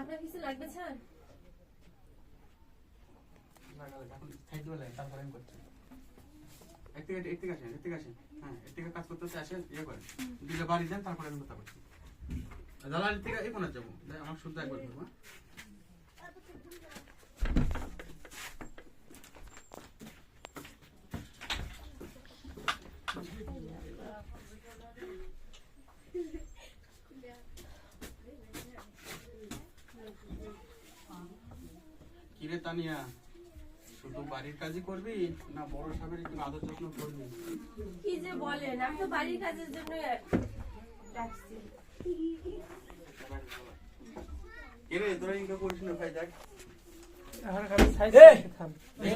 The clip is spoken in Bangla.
আপনার কিছু লাগবে স্যার? এখন খাইতে বলে তারপরে আমি করছি। এদিকে আসেন। হ্যাঁ, এদিকে কাজ করতে আসেন, ইয়ে করেন। দিলে বাড়ি যান, তারপরে আমি কথা বলছি। দালালি থেকে এই কোণে যাবো, আমার শুদ্ধ একবার ধরবো। কিরে তানিয়া, শুধু বাড়ির কাজই করবি না বড় সাহেবের একটু আদর যত্ন করবি? কি যে বলেন, আমি তো বাড়ির কাজের জন্য ডাকছি। কিরে তোরা ইনকা করিস না ভাই, দেখ এখন খালি সাইজ থাম। এই